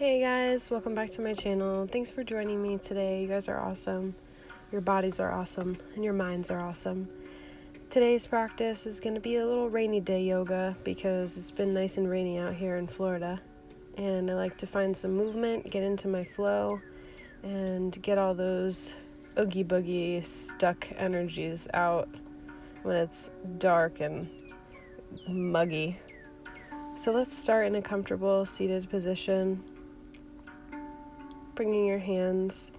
Hey guys, welcome back to my channel. Thanks for joining me today. You guys are awesome. Your bodies are awesome and your minds are awesome. Today's practice is going to be a little rainy day yoga because it's been nice and rainy out here in Florida. And I like to find some movement, get into my flow, and get all those oogie boogie stuck energies out when it's dark and muggy. So let's start in a comfortable seated position. Bringing your hands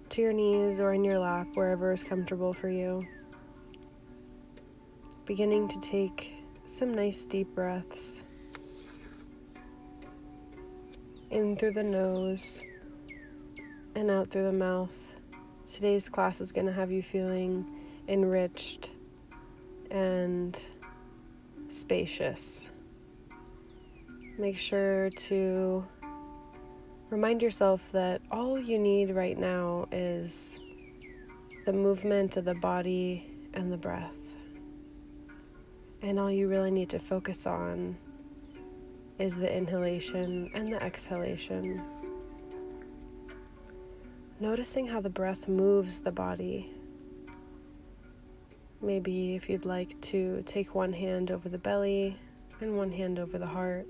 to your knees or in your lap, wherever is comfortable for you. Beginning to take some nice deep breaths in through the nose and out through the mouth. Today's class is going to have you feeling enriched and spacious. Make sure to remind yourself that all you need right now is the movement of the body and the breath. And all you really need to focus on is the inhalation and the exhalation. Noticing how the breath moves the body. Maybe if you'd like to take one hand over the belly and one hand over the heart.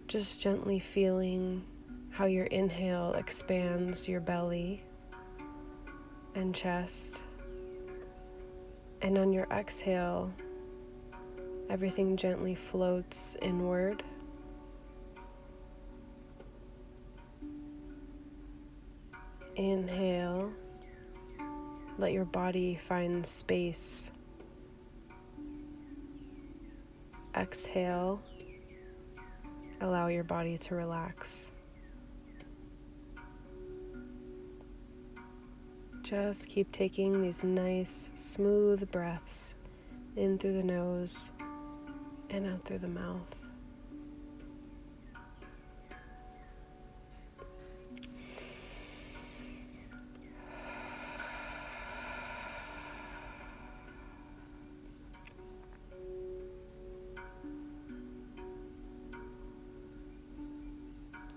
Just gently feeling how your inhale expands your belly and chest. And on your exhale, everything gently floats inward. Inhale, let your body find space. Exhale, allow your body to relax. Just keep taking these nice, smooth breaths in through the nose and out through the mouth.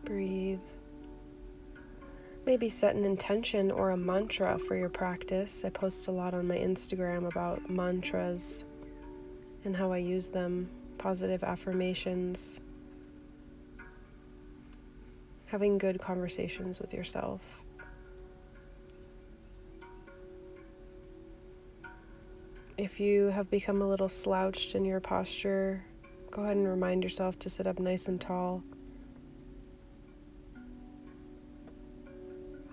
Breathe. Maybe set an intention or a mantra for your practice. I post a lot on my Instagram about mantras and how I use them, positive affirmations, having good conversations with yourself. If you have become a little slouched in your posture, go ahead and remind yourself to sit up nice and tall.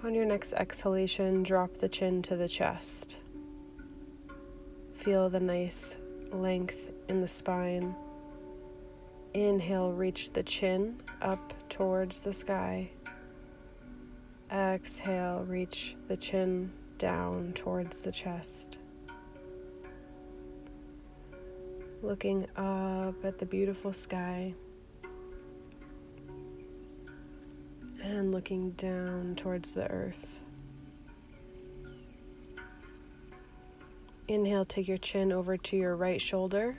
On your next exhalation, drop the chin to the chest. Feel the nice length in the spine. Inhale, reach the chin up towards the sky. Exhale, reach the chin down towards the chest. Looking up at the beautiful sky. And looking down towards the earth. Inhale, take your chin over to your right shoulder.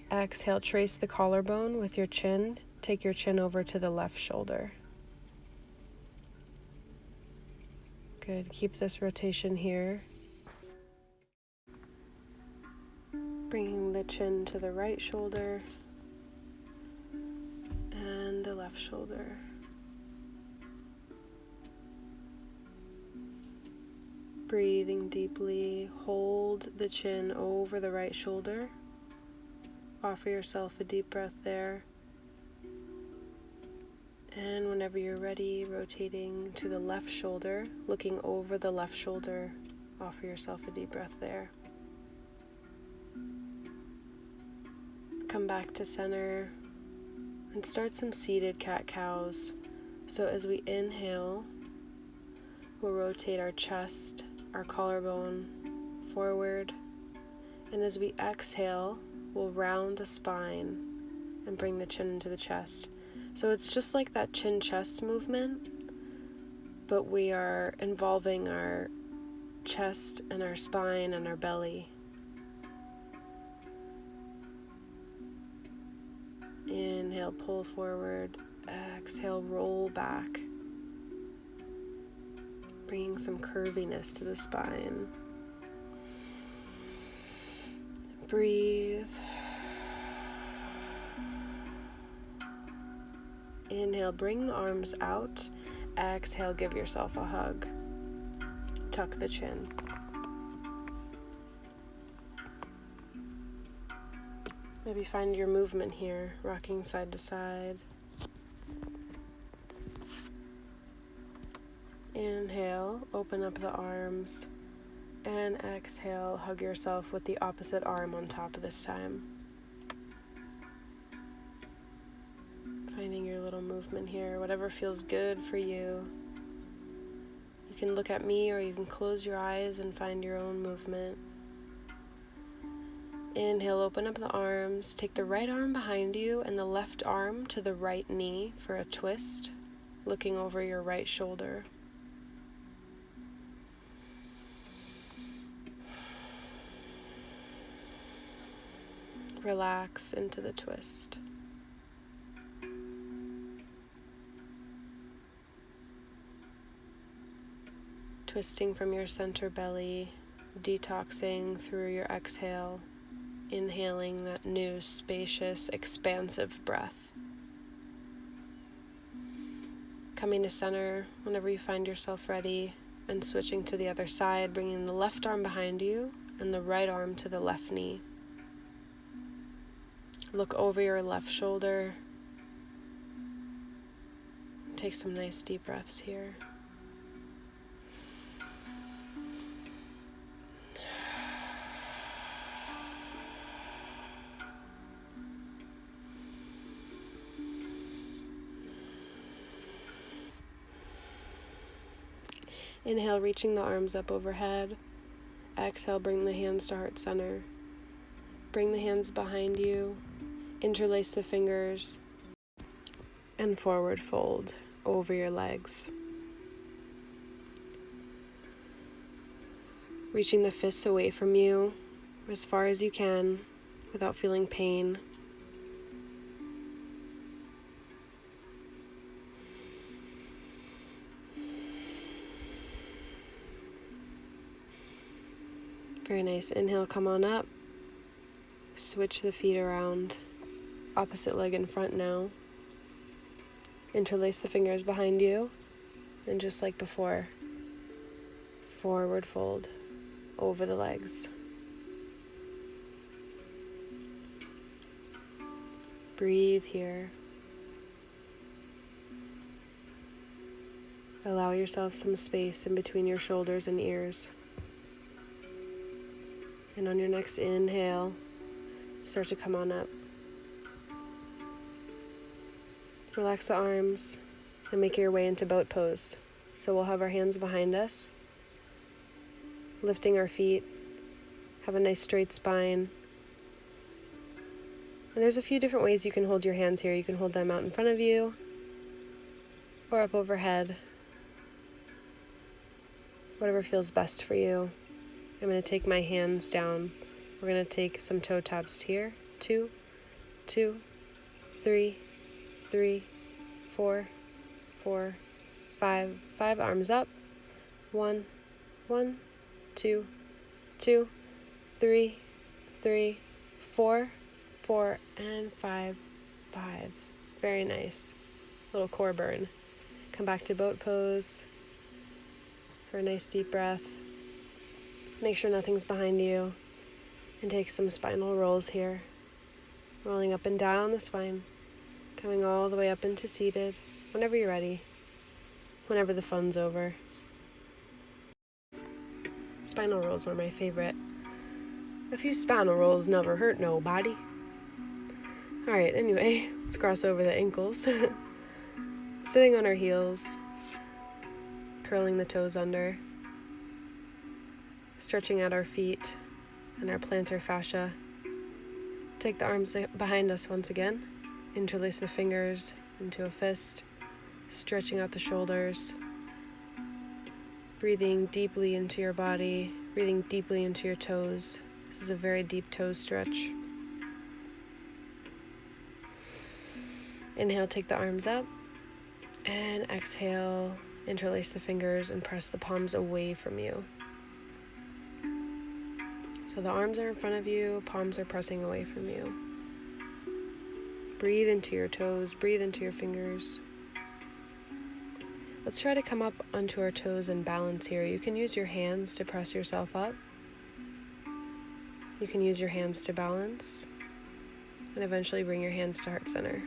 Exhale, trace the collarbone with your chin. Take your chin over to the left shoulder. Good. Keep this rotation here. Bringing the chin to the right shoulder and the left shoulder. Breathing deeply, hold the chin over the right shoulder. Offer yourself a deep breath there. And whenever you're ready, rotating to the left shoulder, looking over the left shoulder, offer yourself a deep breath there. Come back to center and start some seated cat-cows. So as we inhale, we'll rotate our chest, our collarbone forward, and as we exhale, we'll round the spine and bring the chin into the chest. So it's just like that chin-chest movement, but we are involving our chest and our spine and our belly. Inhale. Inhale, pull forward. Exhale, roll back. Bringing some curviness to the spine. Breathe. Inhale, bring the arms out. Exhale, give yourself a hug. Tuck the chin. Maybe find your movement here, rocking side to side. Inhale, open up the arms. And exhale, hug yourself with the opposite arm on top this time. Finding your little movement here, whatever feels good for you. You can look at me or you can close your eyes and find your own movement. Inhale, open up the arms. Take the right arm behind you and the left arm to the right knee for a twist, looking over your right shoulder. Relax into the twist. Twisting from your center belly, detoxing through your exhale, inhaling that new, spacious, expansive breath. Coming to center whenever you find yourself ready, and switching to the other side, bringing the left arm behind you and the right arm to the left knee. Look over your left shoulder. Take some nice deep breaths here. Inhale, reaching the arms up overhead. Exhale, bring the hands to heart center. Bring the hands behind you. Interlace the fingers. And forward fold over your legs. Reaching the fists away from you as far as you can without feeling pain. Very nice. Inhale, come on up. Switch the feet around. Opposite leg in front now. Interlace the fingers behind you. And just like before, forward fold over the legs. Breathe here. Allow yourself some space in between your shoulders and ears. And on your next inhale, start to come on up. Relax the arms and make your way into boat pose. So we'll have our hands behind us, lifting our feet, have a nice straight spine. And there's a few different ways you can hold your hands here. You can hold them out in front of you or up overhead. Whatever feels best for you. I'm going to take my hands down. We're going to take some toe taps here. 2, 2, 3, 3, 4, 4, 5. 5 arms up. 1, 1, 2, 2, 3, 3, 4, 4, and 5, 5. Very nice. Little core burn. Come back to boat pose for a nice deep breath. Make sure nothing's behind you, and take some spinal rolls here. Rolling up and down the spine, coming all the way up into seated, whenever you're ready, whenever the fun's over. Spinal rolls are my favorite. A few spinal rolls never hurt nobody. Alright, anyway, let's cross over the ankles. Sitting on our heels, curling the toes under. Stretching out our feet and our plantar fascia. Take the arms behind us once again. Interlace the fingers into a fist. Stretching out the shoulders. Breathing deeply into your body. Breathing deeply into your toes. This is a very deep toe stretch. Inhale, take the arms up, and exhale, interlace the fingers and press the palms away from you. So the arms are in front of you, palms are pressing away from you. Breathe into your toes, breathe into your fingers. Let's try to come up onto our toes and balance here. You can use your hands to press yourself up. You can use your hands to balance, and eventually bring your hands to heart center.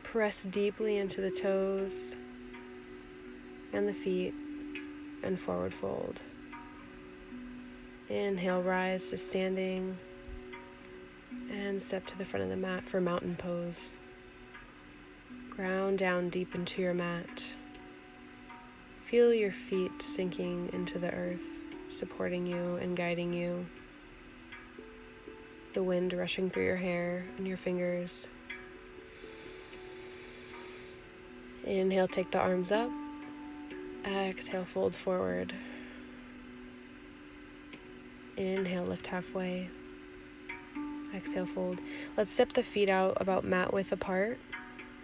Press deeply into the toes and the feet and forward fold. Inhale, rise to standing and step to the front of the mat for mountain pose. Ground down deep into your mat. Feel your feet sinking into the earth, supporting you and guiding you. The wind rushing through your hair and your fingers. Inhale, take the arms up. Exhale, fold forward. Inhale, lift halfway. Exhale, fold. Let's step the feet out about mat width apart.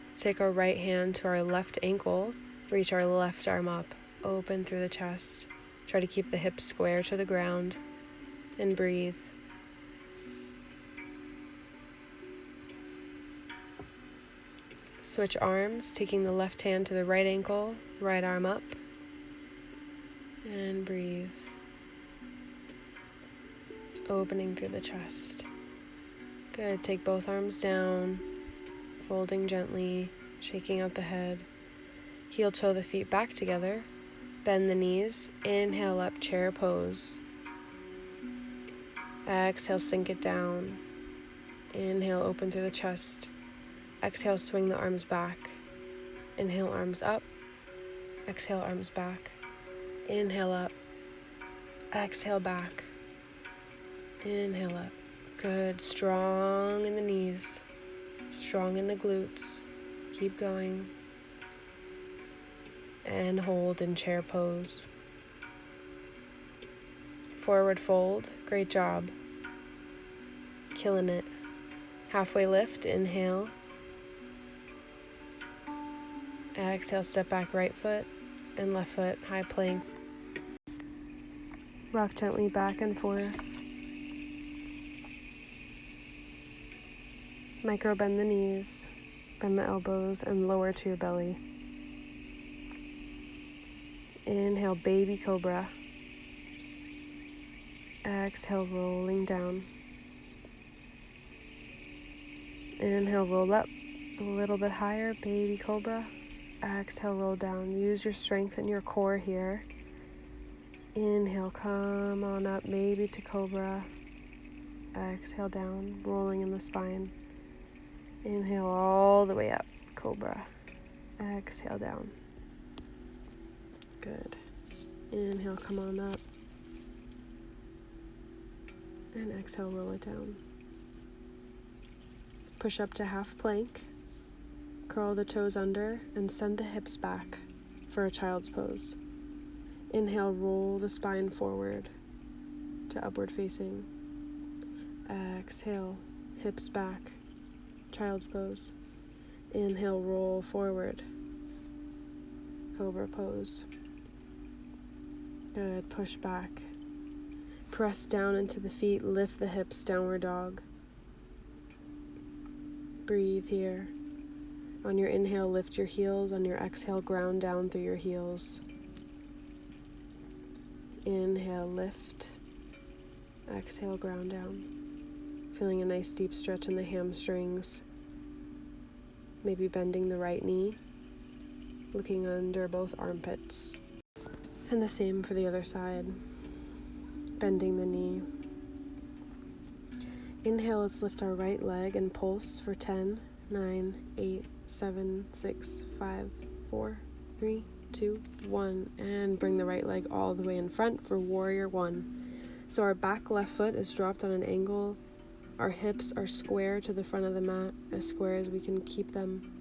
Let's take our right hand to our left ankle. Reach our left arm up, open through the chest. Try to keep the hips square to the ground and breathe. Switch arms, taking the left hand to the right ankle, right arm up, and breathe. Opening through the chest. Good, take both arms down, folding gently, shaking out the head. Heel toe the feet back together, bend the knees, inhale up, chair pose. Exhale, sink it down. Inhale, open through the chest. Exhale, swing the arms back. Inhale, arms up. Exhale, arms back. Inhale up. Exhale, back. Inhale up. Good. Strong in the knees. Strong in the glutes. Keep going. And hold in chair pose. Forward fold. Great job. Killing it. Halfway lift. Inhale. Exhale, step back, right foot and left foot, high plank. Rock gently back and forth. Micro bend the knees, bend the elbows, and lower to your belly. Inhale, baby cobra. Exhale, rolling down. Inhale, roll up a little bit higher, baby cobra. Exhale, roll down. Use your strength in your core here. Inhale, come on up, maybe to cobra. Exhale, down, rolling in the spine. Inhale all the way up, cobra. Exhale, down. Good. Inhale, come on up. And exhale, roll it down. Push up to half plank. Curl the toes under and send the hips back for a child's pose. Inhale, roll the spine forward to upward facing. Exhale, hips back, child's pose. Inhale, roll forward, cobra pose. Good, push back. Press down into the feet, lift the hips, downward dog. Breathe here. On your inhale, lift your heels. On your exhale, ground down through your heels. Inhale, lift. Exhale, ground down. Feeling a nice deep stretch in the hamstrings. Maybe bending the right knee. Looking under both armpits. And the same for the other side. Bending the knee. Inhale, let's lift our right leg and pulse for 10, 9, 8, 7, 6, 5, 4, 3, 2, 1. And bring the right leg all the way in front for warrior one. So our back left foot is dropped on an angle. Our hips are square to the front of the mat, as square as we can keep them.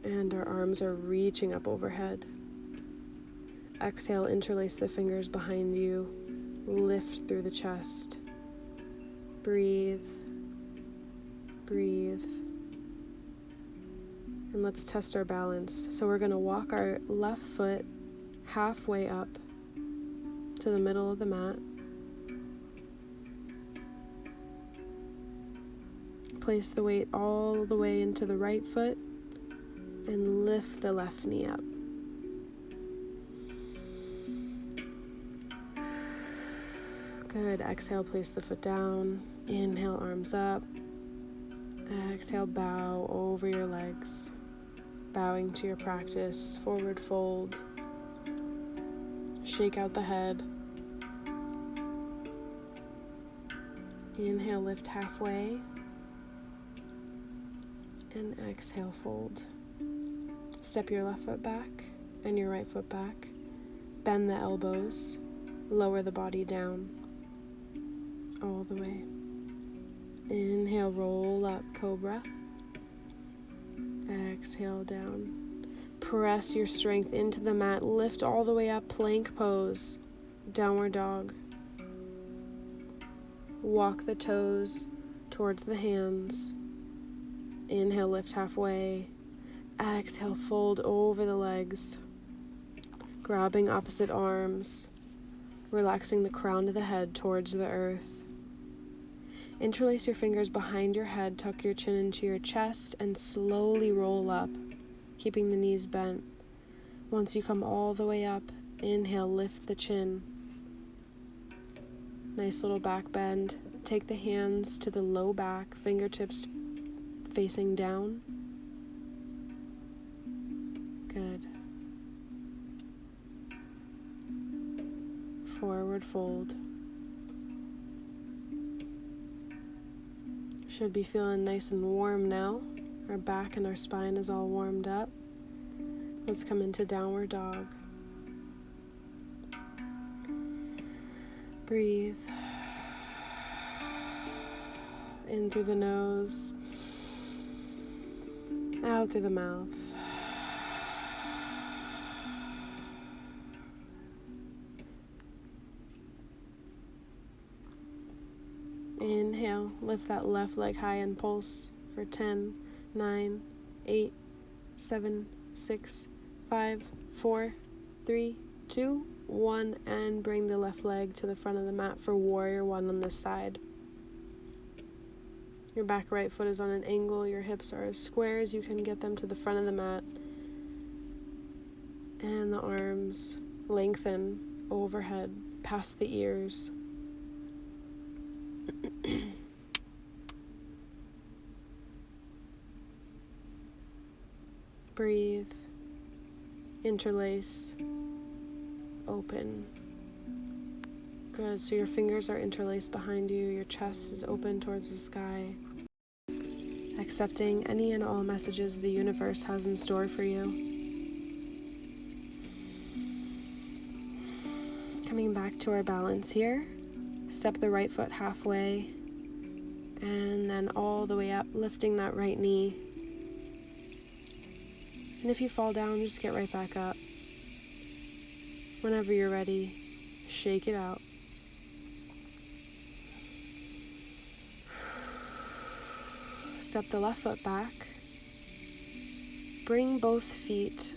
And our arms are reaching up overhead. Exhale, interlace the fingers behind you. Lift through the chest. Breathe. Breathe. And let's test our balance. So we're going to walk our left foot halfway up to the middle of the mat. Place the weight all the way into the right foot and lift the left knee up. Good. Exhale, place the foot down. Inhale, arms up. Exhale, bow over your legs. Bowing to your practice. Forward fold. Shake out the head. Inhale, lift halfway. And exhale, fold. Step your left foot back and your right foot back. Bend the elbows. Lower the body down. All the way. Inhale, roll up, cobra. Exhale, down. Press your strength into the mat. Lift all the way up, plank pose. Downward dog. Walk the toes towards the hands. Inhale, lift halfway. Exhale, fold over the legs. Grabbing opposite arms. Relaxing the crown of the head towards the earth. Interlace your fingers behind your head, tuck your chin into your chest, and slowly roll up, keeping the knees bent. Once you come all the way up, inhale, lift the chin. Nice little back bend. Take the hands to the low back, fingertips facing down. Good. Forward fold. Should be feeling nice and warm now. Our back and our spine is all warmed up. Let's come into downward dog. Breathe. In through the nose. Out through the mouth. Inhale, lift that left leg high and pulse for 10, 9, 8, 7, 6, 5, 4, 3, 2, 1, and bring the left leg to the front of the mat for warrior one on this side. Your back right foot is on an angle, your hips are as square as you can get them to the front of the mat. And the arms lengthen overhead past the ears. Breathe, interlace, open. Good, so your fingers are interlaced behind you, your chest is open towards the sky, accepting any and all messages the universe has in store for you. Coming back to our balance here, step the right foot halfway, and then all the way up, lifting that right knee. And if you fall down, just get right back up. Whenever you're ready, shake it out. Step the left foot back. Bring both feet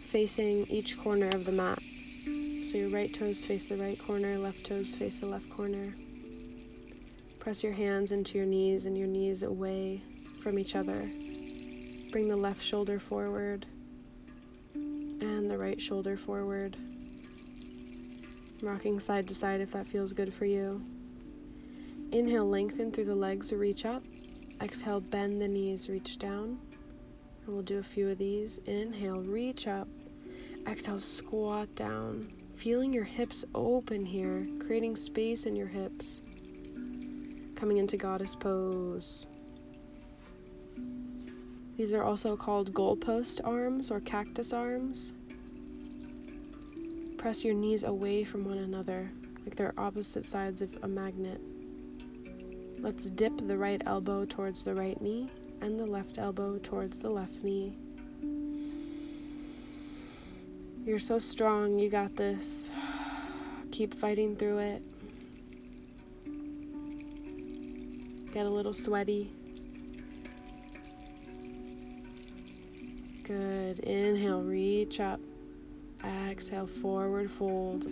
facing each corner of the mat. So your right toes face the right corner, left toes face the left corner. Press your hands into your knees and your knees away from each other. Bring the left shoulder forward and the right shoulder forward. Rocking side to side if that feels good for you. Inhale, lengthen through the legs, reach up. Exhale, bend the knees, reach down. And we'll do a few of these. Inhale, reach up. Exhale, squat down. Feeling your hips open here, creating space in your hips. Coming into goddess pose. These are also called goalpost arms or cactus arms. Press your knees away from one another, like they're opposite sides of a magnet. Let's dip the right elbow towards the right knee and the left elbow towards the left knee. You're so strong, you got this. Keep fighting through it. Get a little sweaty, Good. Inhale, reach up. Exhale, forward fold.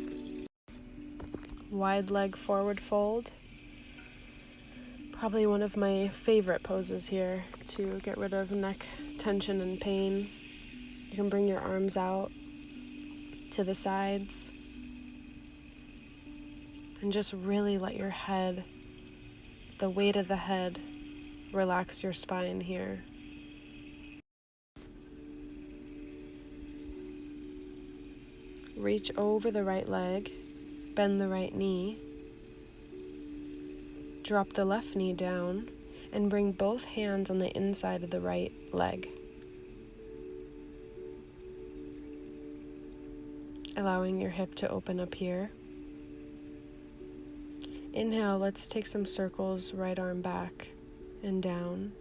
Wide leg forward fold. Probably one of my favorite poses here to get rid of neck tension and pain. You can bring your arms out to the sides and just really let your head, the weight of the head, relax your spine here. Reach over the right leg, bend the right knee, drop the left knee down, and bring both hands on the inside of the right leg. Allowing your hip to open up here. Inhale, let's take some circles, right arm back and down,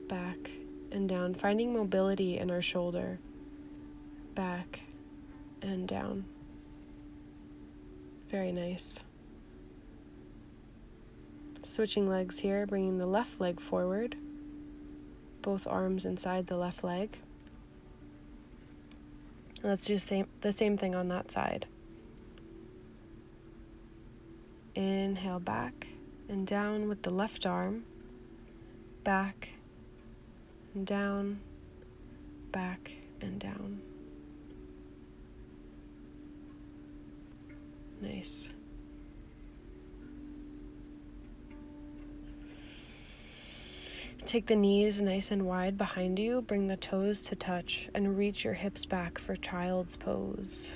back and down, finding mobility in our shoulder, back and down. Very nice. Switching legs here, bringing the left leg forward, both arms inside the left leg. Let's do the same thing on that side. Inhale, back and down with the left arm, back and down, back and down. Nice. Take the knees nice and wide behind you, bring the toes to touch, and reach your hips back for child's pose.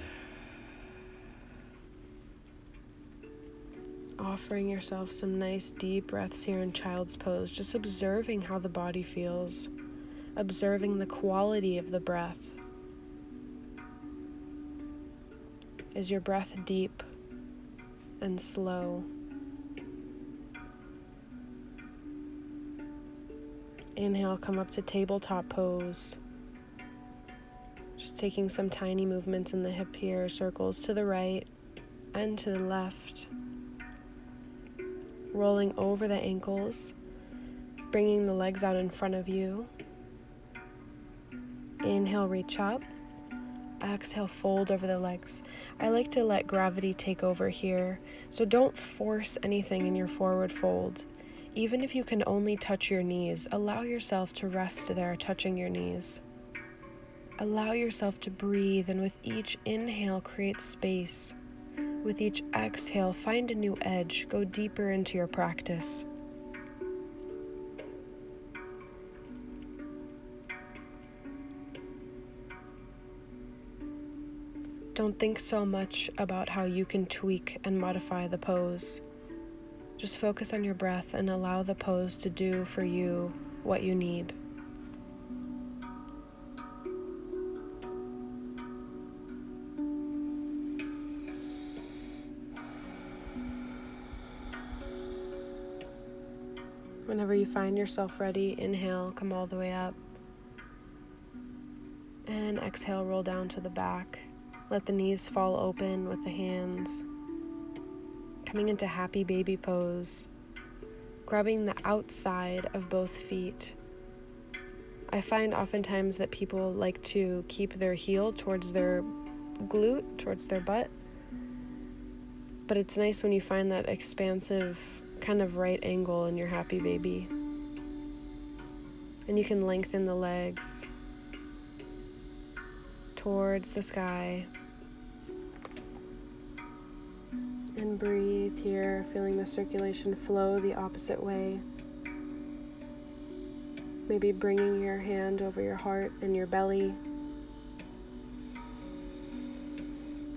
Offering yourself some nice deep breaths here in child's pose, just observing how the body feels, observing the quality of the breath. Is your breath deep and slow? Inhale, come up to tabletop pose. Just taking some tiny movements in the hip here, circles to the right and to the left. Rolling over the ankles, bringing the legs out in front of you. Inhale, reach up. Exhale, fold over the legs. I like to let gravity take over here, so don't force anything in your forward fold. Even if you can only touch your knees, allow yourself to rest there, touching your knees. Allow yourself to breathe, and with each inhale, create space. With each exhale, find a new edge. Go deeper into your practice. Don't think so much about how you can tweak and modify the pose. Just focus on your breath and allow the pose to do for you what you need. Whenever you find yourself ready, inhale, come all the way up. And exhale, roll down to the back. Let the knees fall open with the hands. Coming into happy baby pose. Grabbing the outside of both feet. I find oftentimes that people like to keep their heel towards their glute, towards their butt. But it's nice when you find that expansive kind of right angle in your happy baby. And you can lengthen the legs towards the sky. And breathe here, feeling the circulation flow the opposite way. Maybe bringing your hand over your heart and your belly.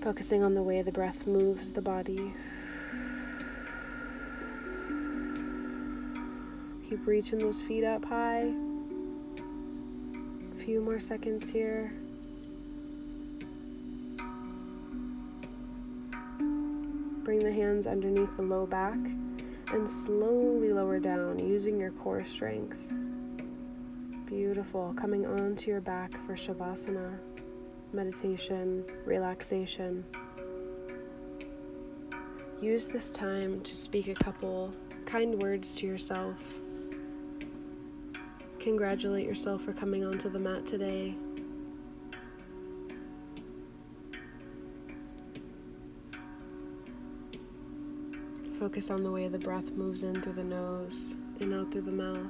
Focusing on the way the breath moves the body. Keep reaching those feet up high. A few more seconds here. Bring the hands underneath the low back and slowly lower down using your core strength. Beautiful. Coming onto your back for Shavasana, meditation, relaxation. Use this time to speak a couple kind words to yourself. Congratulate yourself for coming onto the mat today. Focus on the way the breath moves in through the nose and out through the mouth.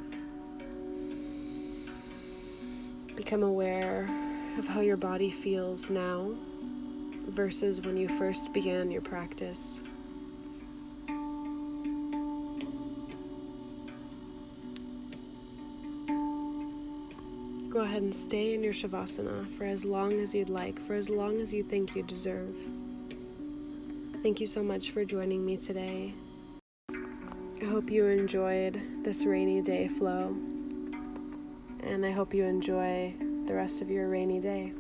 Become aware of how your body feels now versus when you first began your practice. Go ahead and stay in your Shavasana for as long as you'd like, for as long as you think you deserve. Thank you so much for joining me today. I hope you enjoyed this rainy day flow, and I hope you enjoy the rest of your rainy day.